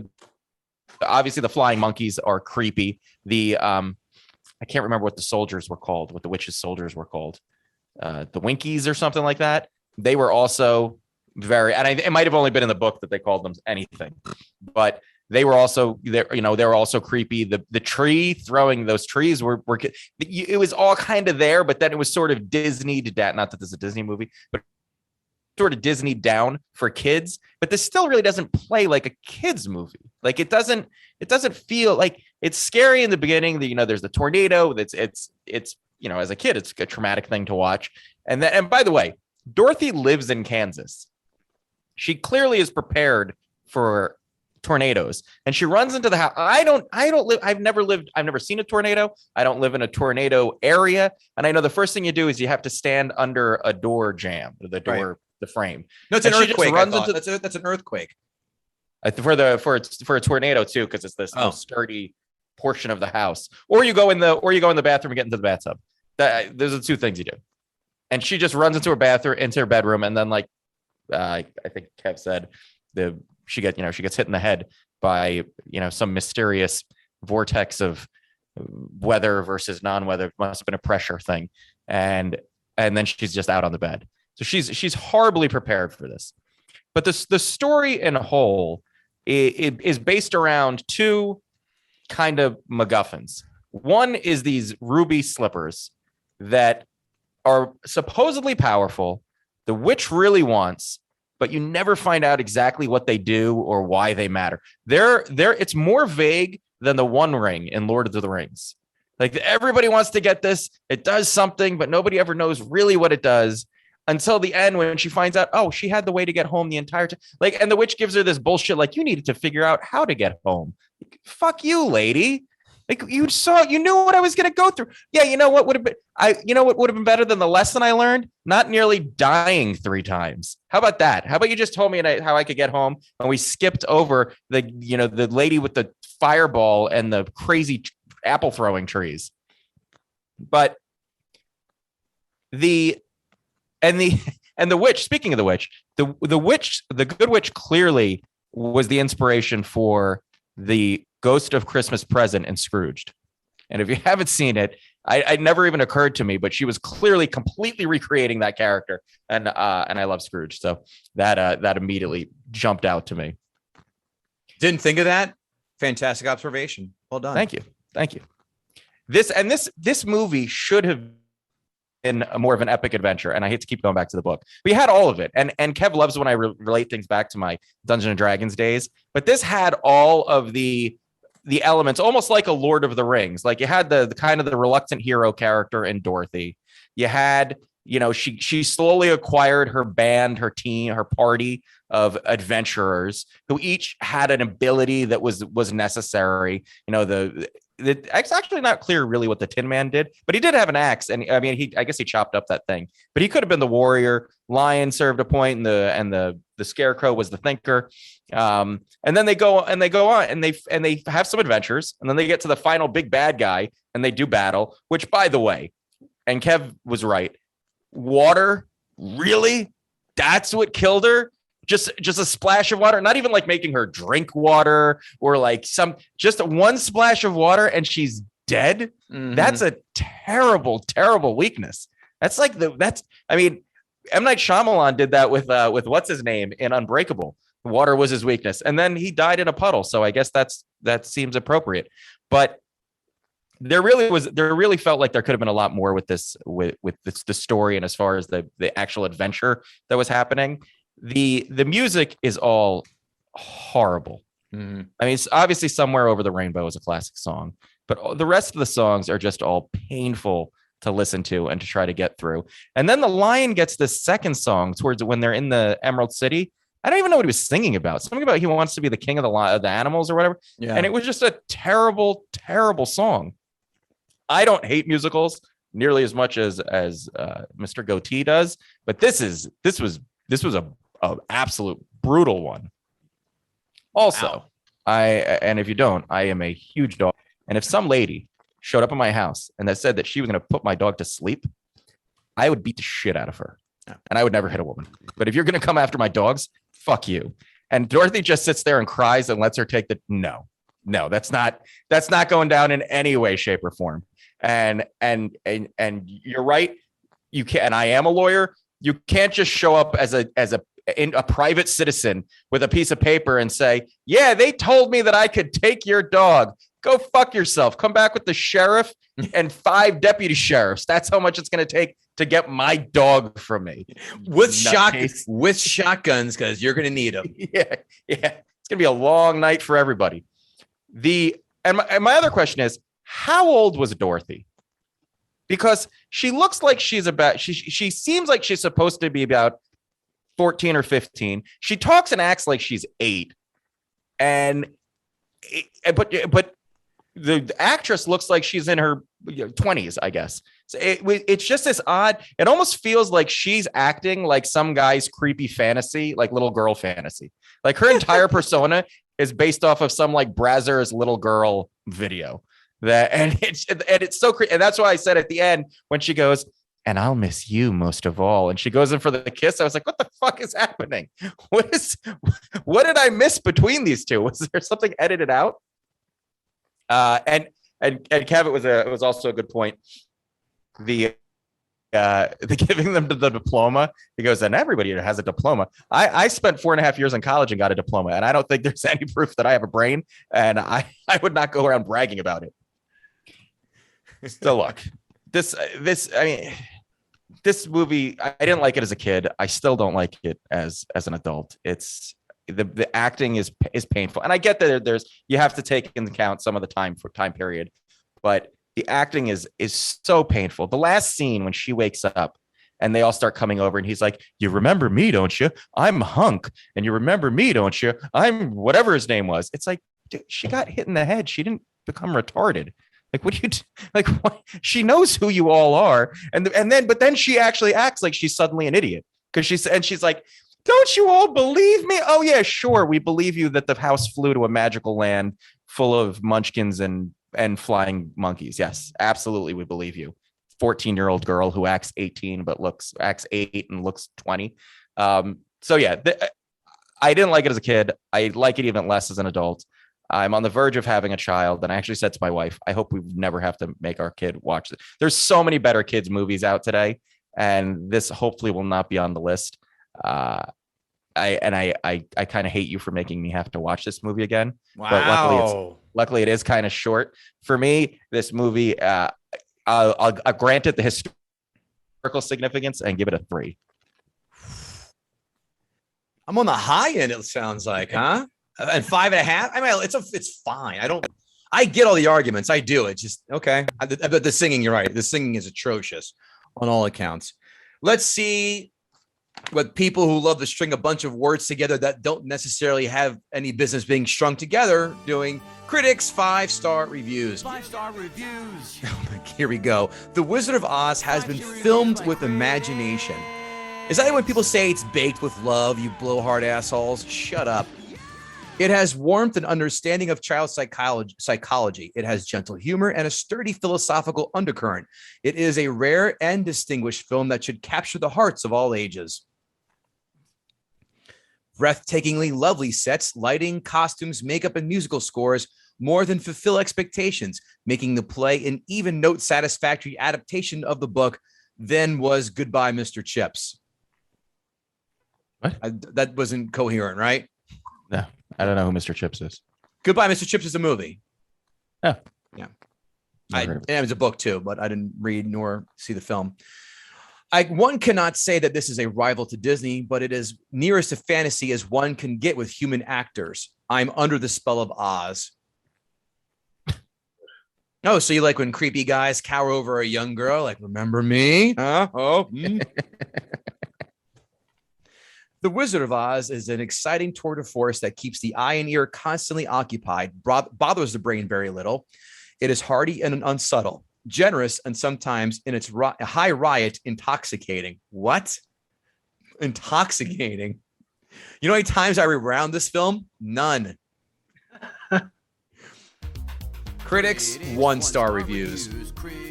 Obviously the flying monkeys are creepy. I can't remember what the soldiers were called, what the witches' soldiers were called. The Winkies or something like that. They were also very, and it might have only been in the book that they called them anything, but they were also there. They were also creepy. The tree throwing those trees were it was all kind of there, but then it was sort of Disneyed down. Not that this is a Disney movie, but sort of Disneyed down for kids. But this still really doesn't play like a kids movie. Like it doesn't feel like it's scary in the beginning. There's the tornado. It's as a kid, it's a traumatic thing to watch. And by the way, Dorothy lives in Kansas. She clearly is prepared for tornadoes, and she runs into the house. I've never seen a tornado. I don't live in a tornado area. And I know the first thing you do is you have to stand under a door jamb, the door, right. The frame. No, it's an earthquake. That's an earthquake. For a tornado too, because it's this sturdy portion of the house. Or you go in the bathroom and get into the bathtub. Those are the two things you do. And she just runs into her bedroom, and then like I think Kev said, she gets hit in the head by some mysterious vortex of weather versus non-weather. Must have been a pressure thing, and then she's just out on the bed. So she's horribly prepared for this. But the story in whole is based around two kind of MacGuffins. One is these ruby slippers that are supposedly powerful. The witch really wants, but you never find out exactly what they do or why they matter. It's more vague than the One Ring in Lord of the Rings. Like, everybody wants to get this. It does something, but nobody ever knows really what it does until the end, when she finds out, oh, she had the way to get home the entire time. Like, and the witch gives her this bullshit, like, you needed to figure out how to get home. Like, fuck you, lady. Like, you knew what I was going to go through. Yeah, you know what would have been better than the lesson I learned? Not nearly dying 3 times. How about that? How about you just told me how I could get home, and we skipped over the lady with the fireball and the crazy apple throwing trees. But the witch, speaking of the witch, the good witch clearly was the inspiration for the Ghost of Christmas Present in Scrooged. And if you haven't seen it, I never even occurred to me, but she was clearly completely recreating that character. And I love Scrooge. So that immediately jumped out to me. Didn't think of that. Fantastic observation. Well done. Thank you. This movie should have been more of an epic adventure. And I hate to keep going back to the book. We had all of it. And Kev loves when I relate things back to my Dungeons and Dragons days. But this had all of the elements, almost like a Lord of the Rings. Like, you had the kind of the reluctant hero character in Dorothy. You had, she slowly acquired her band, her team, her party of adventurers who each had an ability that was necessary. It's actually not clear really what the Tin Man did, but he did have an axe, and I mean, I guess he chopped up that thing. But he could have been the warrior. Lion served a point, and the Scarecrow was the thinker. And then they go on, and they have some adventures, and then they get to the final big bad guy, and they do battle. Which, by the way, and Kev was right. Water, really? That's what killed her? Just a splash of water, not even like making her drink water or like just one splash of water and she's dead. Mm-hmm. That's a terrible, terrible weakness. That's like M. Night Shyamalan did that with what's his name in Unbreakable. Water was his weakness, and then he died in a puddle. So I guess that seems appropriate. But there really felt like there could have been a lot more with this, the story, and as far as the actual adventure that was happening. The music is all horrible. Mm-hmm. I mean, it's obviously Somewhere Over the Rainbow is a classic song, but the rest of the songs are just all painful to listen to and to try to get through. And then the Lion gets this second song towards when they're in the Emerald City. I don't even know what he was singing about. Something about he wants to be the king of the animals or whatever. Yeah. And it was just a terrible, terrible song. I don't hate musicals nearly as much as Mr. Goatee does, but this was a absolute brutal one. Also, wow. And if you don't, I am a huge dog. And if some lady showed up at my house and that said that she was going to put my dog to sleep, I would beat the shit out of her. And I would never hit a woman. But if you're going to come after my dogs, fuck you. And Dorothy just sits there and cries and lets her take no, that's not going down in any way, shape, or form. And you're right. You can't, and I am a lawyer. You can't just show up as a private citizen with a piece of paper and say, yeah, they told me that I could take your dog. Go fuck yourself. Come back with the sheriff and 5 deputy sheriffs. That's how much it's going to take to get my dog from me. With shotguns, because you're going to need them. Yeah. It's going to be a long night for everybody. And my other question is, how old was Dorothy? because she looks like she seems like she's supposed to be about 14 or 15. She talks and acts like she's 8. But the actress looks like she's in her 20s, I guess. So it's just this odd. It almost feels like she's acting like some guy's creepy fantasy, like little girl fantasy. Like her entire persona is based off of some like Brazzers little girl video. And it's so creepy. And that's why I said at the end when she goes, "And I'll miss you most of all," and she goes in for the kiss, I was like, what the fuck is happening? What did I miss between these two? Was there something edited out? And Kev, it was also a good point. The giving them the diploma. He goes, and everybody has a diploma. I spent 4.5 years in college and got a diploma, and I don't think there's any proof that I have a brain, and I would not go around bragging about it. Still, look, this movie, I didn't like it as a kid. I still don't like it as an adult. It's the acting is painful, and I get that you have to take into account some of the time period, but the acting is so painful. The last scene when she wakes up and they all start coming over and he's like, "You remember me, don't you? I'm Hunk. And you remember me, don't you? I'm whatever his name was." It's like, dude, she got hit in the head. She didn't become retarded. Like, what do you like? What? She knows who you all are, but then she actually acts like she's suddenly an idiot because she's like, "Don't you all believe me? Oh yeah, sure, we believe you that the house flew to a magical land full of munchkins and flying monkeys. Yes, absolutely, we believe you." 14-year-old girl who acts 18 but acts 8 and looks 20. So yeah, I didn't like it as a kid. I like it even less as an adult. I'm on the verge of having a child, and I actually said to my wife, I hope we never have to make our kid watch it. There's so many better kids movies out today, and this hopefully will not be on the list. I kind of hate you for making me have to watch this movie again. Wow. But luckily it is kind of short for me. This movie, I'll grant it the historical significance and give it a 3. I'm on the high end, it sounds like, huh? And 5.5. I mean, it's fine. I get all the arguments. I do. It's just okay. But the singing, you're right. The singing is atrocious on all accounts. Let's see what people who love to string a bunch of words together that don't necessarily have any business being strung together doing. Critics 5-star reviews. 5-star reviews. Here we go. The Wizard of Oz has been filmed with imagination. Is that when people say it's baked with love, you blowhard assholes? Shut up. It has warmth and understanding of child psychology. It has gentle humor and a sturdy philosophical undercurrent. It is a rare and distinguished film that should capture the hearts of all ages. Breathtakingly lovely sets, lighting, costumes, makeup, and musical scores more than fulfill expectations, making the play an even note satisfactory adaptation of the book than was Goodbye, Mr. Chips. What? That wasn't coherent, right? No. I don't know who Mr. Chips is. Goodbye, Mr. Chips is a movie. Oh. Yeah. And it was a book too, but I didn't read nor see the film. One cannot say that this is a rival to Disney, but it is nearest to fantasy as one can get with human actors. I'm under the spell of Oz. Oh, so you like when creepy guys cower over a young girl? Like, remember me? Huh? Oh. The Wizard of Oz is an exciting tour de force that keeps the eye and ear constantly occupied, bothers the brain very little. It is hearty and unsubtle, generous, and sometimes in its high riot, intoxicating. What? Intoxicating. You know how many times I rewound this film? None. Critics, 1-star reviews.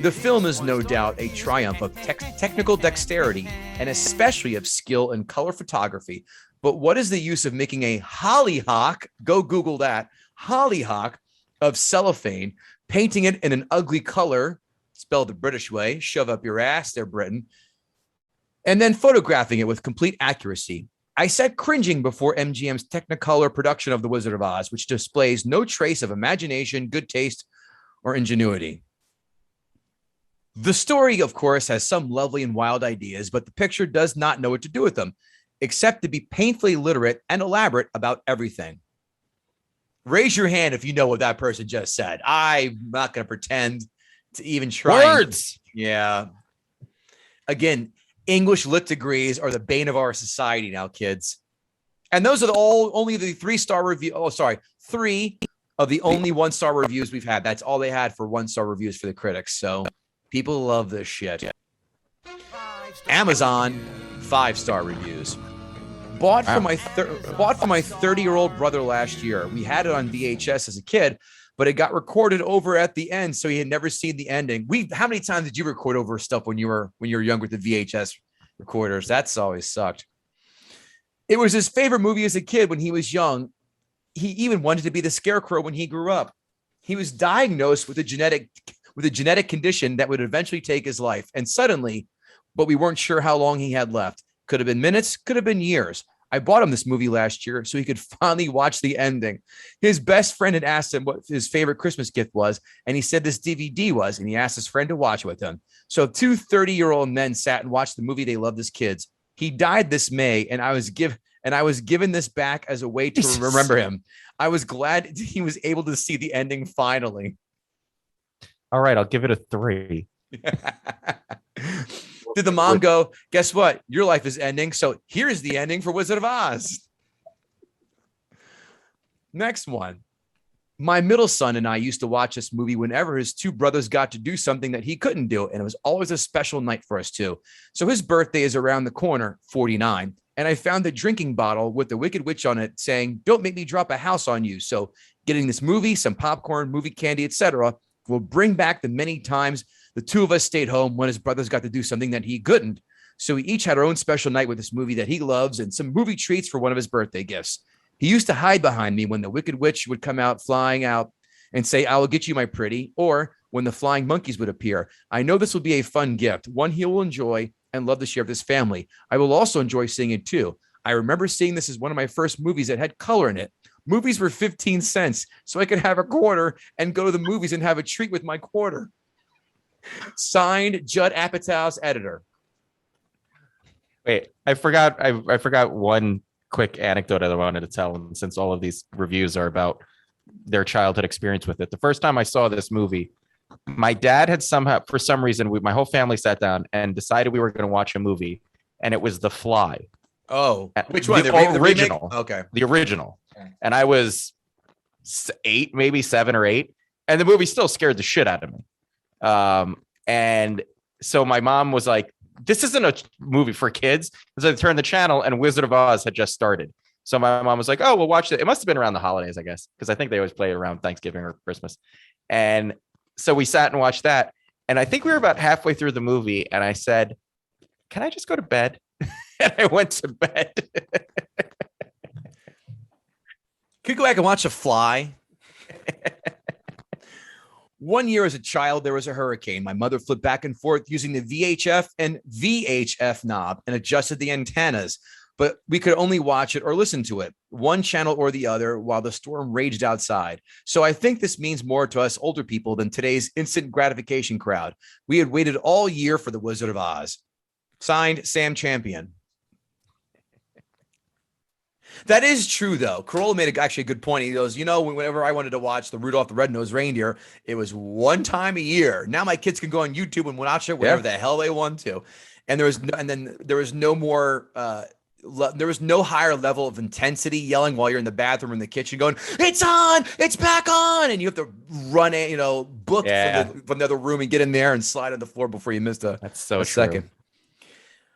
The film is no doubt a triumph of technical dexterity and especially of skill in color photography. But what is the use of making a hollyhock, go Google that, hollyhock of cellophane, painting it in an ugly color, spelled the British way, shove up your ass there, Britain, and then photographing it with complete accuracy? I sat cringing before MGM's Technicolor production of The Wizard of Oz, which displays no trace of imagination, good taste, or ingenuity. The story, of course, has some lovely and wild ideas, but the picture does not know what to do with them, except to be painfully literate and elaborate about everything. Raise your hand if you know what that person just said. I'm not going to pretend to even try. Words. Yeah. Again, English lit degrees are the bane of our society now, kids. And those are only the 3-star review. Oh, sorry. 3 of the only 1-star reviews we've had. That's all they had for 1-star reviews for the critics. So people love this shit. Amazon 5-star reviews. Bought for my 30-year-old brother last year. We had it on VHS as a kid, but it got recorded over at the end, so he had never seen the ending. How many times did you record over stuff when you were young with the VHS recorders? That's always sucked. It was his favorite movie as a kid when he was young. He even wanted to be the Scarecrow when he grew up. He was diagnosed with a genetic condition that would eventually take his life, and suddenly, but we weren't sure how long he had left. Could have been minutes, could have been years. I bought him this movie last year so he could finally watch the ending. His best friend had asked him what his favorite Christmas gift was, and he said this DVD was, and he asked his friend to watch it with him. So 2 30-year-old men sat and watched the movie they loved as kids. He died this May, and I was given this back as a way to remember him. I was glad he was able to see the ending finally. All right, I'll give it a 3. Did the mom go, guess what? Your life is ending. So here's the ending for Wizard of Oz. Next one. My middle son and I used to watch this movie whenever his 2 brothers got to do something that he couldn't do. And it was always a special night for us too. So his birthday is around the corner, 49. And I found a drinking bottle with the Wicked Witch on it saying, don't make me drop a house on you. So getting this movie, some popcorn, movie candy, etc., will bring back the many times the 2 of us stayed home when his brothers got to do something that he couldn't. So we each had our own special night with this movie that he loves and some movie treats for one of his birthday gifts. He used to hide behind me when the Wicked Witch would come out flying out and say, I will get you, my pretty, or when the flying monkeys would appear. I know this will be a fun gift, one he will enjoy and love to share with his family. I will also enjoy seeing it too. I remember seeing this as one of my first movies that had color in it. Movies were 15 cents, so I could have a quarter and go to the movies and have a treat with my quarter. Signed, Judd Apatow's editor. Wait, I forgot one quick anecdote I wanted to tell. And since all of these reviews are about their childhood experience with it, the first time I saw this movie, my dad had somehow, for some reason, my whole family sat down and decided we were going to watch a movie, and it was The Fly. Oh, which one? The original? original. Okay. The original. And I was 8, maybe 7 or 8. And the movie still scared the shit out of me. And so my mom was like, this isn't a movie for kids. So I turned the channel and Wizard of Oz had just started. So my mom was like, oh, we'll watch it. It must have been around the holidays, I guess, because I think they always play it around Thanksgiving or Christmas. And so we sat and watched that. And I think we were about halfway through the movie. And I said, can I just go to bed? And I went to bed. Could you go back and watch The Fly? One year as a child, there was a hurricane. My mother flipped back and forth using the VHF and VHF knob and adjusted the antennas, but we could only watch it or listen to it, one channel or the other, while the storm raged outside. So I think this means more to us older people than today's instant gratification crowd. We had waited all year for the Wizard of Oz. Signed, Sam Champion. That is true, though. Corolla made actually a good point. He goes, whenever I wanted to watch the Rudolph the Red-Nosed Reindeer, it was one time a year. Now my kids can go on YouTube and watch it whenever the hell they want to. And there was no more, there was no higher level of intensity yelling while you're in the bathroom or in the kitchen going, it's on, it's back on. And you have to run, book from the other room and get in there and slide on the floor before you missed a second.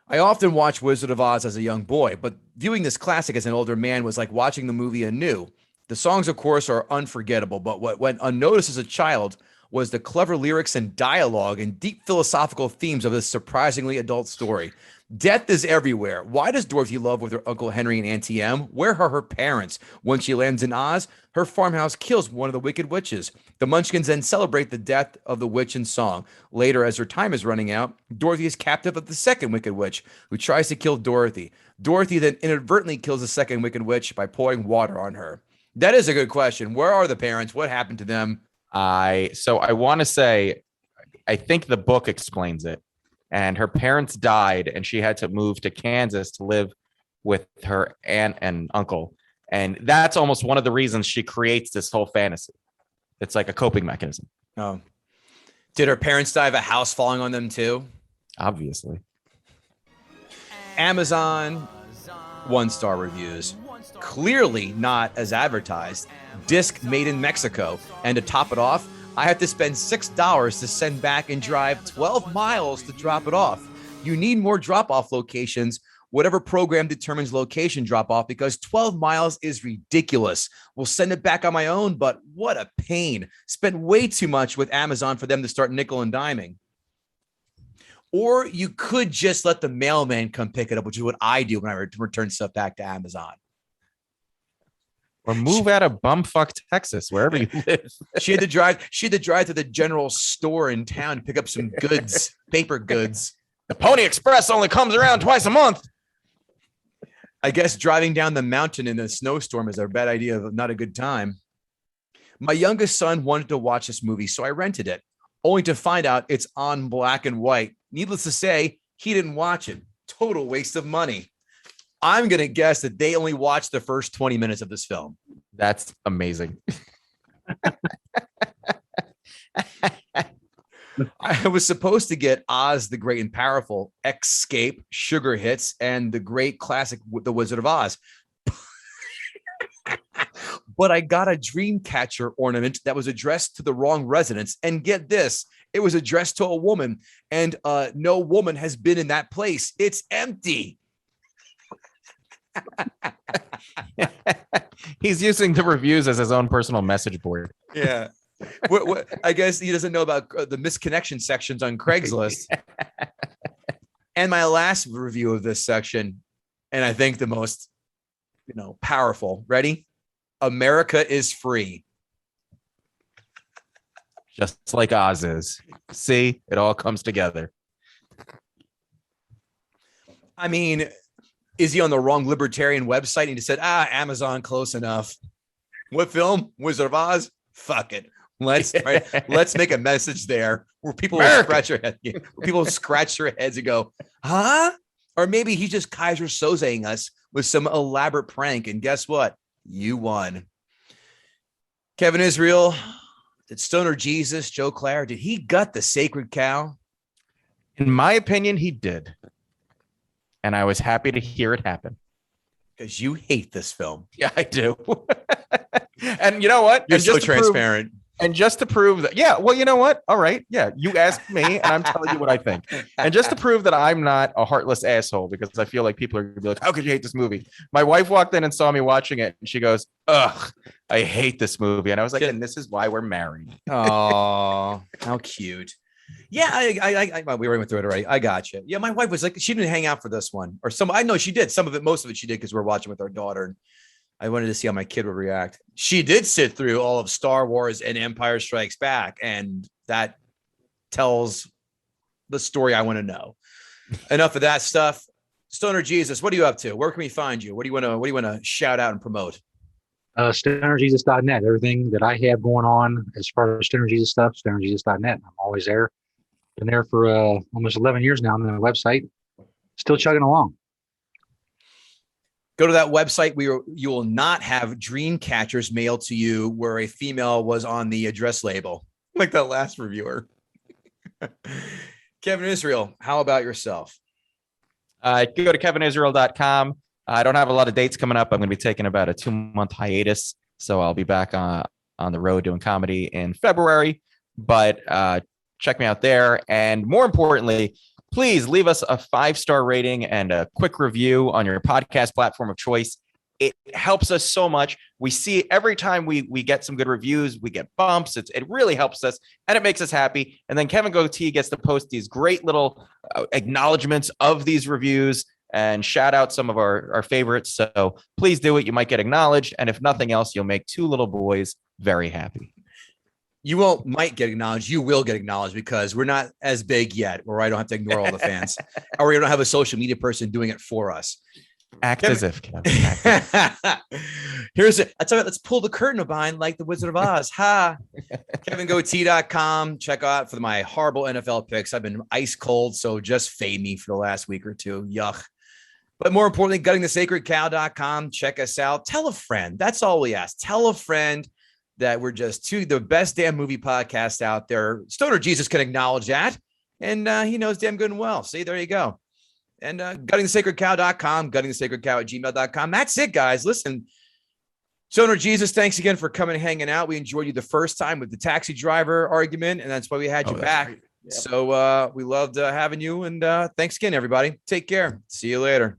I often watched Wizard of Oz as a young boy, but viewing this classic as an older man was like watching the movie anew. The songs, of course, are unforgettable, but what went unnoticed as a child was the clever lyrics and dialogue and deep philosophical themes of this surprisingly adult story. Death is everywhere. Why does Dorothy love with her Uncle Henry and Auntie Em? Where are her parents? When she lands in Oz, her farmhouse kills one of the wicked witches. The Munchkins then celebrate the death of the witch in song. Later, as her time is running out, Dorothy is captive of the second wicked witch, who tries to kill Dorothy. Dorothy then inadvertently kills the second wicked witch by pouring water on her. That is a good question. Where are the parents? What happened to them? I want to say, I think the book explains it. And her parents died, and she had to move to Kansas to live with her aunt and uncle. And that's almost one of the reasons she creates this whole fantasy. It's like a coping mechanism. Oh, Did her parents die of a house falling on them too? Obviously. Amazon 1-star reviews. Clearly not as advertised. Disc made in Mexico. And to top it off, I have to spend $6 to send back and drive 12 miles to drop it off. You need more drop-off locations, whatever program determines location drop-off, because 12 miles is ridiculous. We'll send it back on my own, but what a pain. Spent way too much with Amazon for them to start nickel and diming. Or you could just let the mailman come pick it up, which is what I do when I return stuff back to Amazon. Or move out of bumfuck Texas, wherever you live. She had to drive to the general store in town to pick up some goods, paper goods. The Pony Express only comes around twice a month. I guess driving down the mountain in a snowstorm is a bad idea, not a good time. My youngest son wanted to watch this movie, so I rented it, only to find out it's on black and white. Needless to say, he didn't watch it. Total waste of money. I'm going to guess that they only watched the first 20 minutes of this film. That's amazing. I was supposed to get Oz the Great and Powerful, Escape, Sugar Hits, and the great classic, The Wizard of Oz. But I got a Dreamcatcher ornament that was addressed to the wrong residence. And get this, it was addressed to a woman, and no woman has been in that place. It's empty. He's using the reviews as his own personal message board. Yeah. What, I guess he doesn't know about the misconnection sections on Craigslist. And my last review of this section, and I think the most, powerful. Ready? America is free. Just like Oz is. See, it all comes together. I mean, is he on the wrong libertarian website? And he said, Amazon, close enough. What film? Wizard of Oz? Fuck it. Let's make a message there where people will scratch their head, where people scratch their heads and go, huh? Or maybe he just Kaiser Sozeing us with some elaborate prank. And guess what? You won. Kevin Israel, did Stoner Jesus, Joe Clare, did he gut the sacred cow? In my opinion, he did. And I was happy to hear it happen. Because you hate this film. Yeah, I do. And you know what? You're so transparent. And just to prove that, yeah, well, you know what? All right. Yeah, you asked me and I'm telling you what I think. And just to prove that I'm not a heartless asshole, because I feel like people are going to be like, how could you hate this movie? My wife walked in and saw me watching it and she goes, ugh, I hate this movie. And I was like, and this is why we're married. Oh, how cute. Yeah, we went through it already. I got you. Yeah, my wife was like, she didn't hang out for this one or some. I know she did some of it. Most of it she did because we're watching with our daughter. And I wanted to see how my kid would react. She did sit through all of Star Wars and Empire Strikes Back, and that tells the story I want to know. Enough of that stuff. Stoner Jesus, what are you up to? Where can we find you? What do you want to shout out and promote? StonerJesus.net. Everything that I have going on as far as Stoner Jesus stuff, StonerJesus.net. I'm always there. Been there for almost 11 years now on the website. Still chugging along. Go to that website where you will not have dream catchers mailed to you where a female was on the address label, like that last reviewer. Kevin Israel, how about yourself? Go to kevinisrael.com. I don't have a lot of dates coming up. I'm going to be taking about a 2-month hiatus. So I'll be back on the road doing comedy in February. But check me out there. And more importantly, please leave us a 5-star rating and a quick review on your podcast platform of choice. It helps us so much. We see every time we get some good reviews, we get bumps. It really helps us and it makes us happy. And then Kevin Goatee gets to post these great little acknowledgments of these reviews and shout out some of our favorites. So please do it. You might get acknowledged. And if nothing else, you'll make 2 little boys very happy. You might get acknowledged. You will get acknowledged because we're not as big yet where I don't have to ignore all the fans or we don't have a social media person doing it for us. Act as if, Kevin. Here's it. Let's pull the curtain behind like the Wizard of Oz. Ha. KevinGoatee.com. Check out for my horrible NFL picks. I've been ice cold, so just fade me for the last week or two. Yuck. But more importantly, guttingthesacredcow.com. Check us out. Tell a friend. That's all we ask. Tell a friend. that we're just the best damn movie podcast out there. Stoner Jesus can acknowledge that. And he knows damn good and well. See, there you go. And guttingthesacredcow.com, guttingthesacredcow@gmail.com. That's it, guys. Listen, Stoner Jesus, thanks again for coming and hanging out. We enjoyed you the first time with the taxi driver argument, and that's why we had you back. Yep. So we loved having you. And thanks again, everybody. Take care. See you later.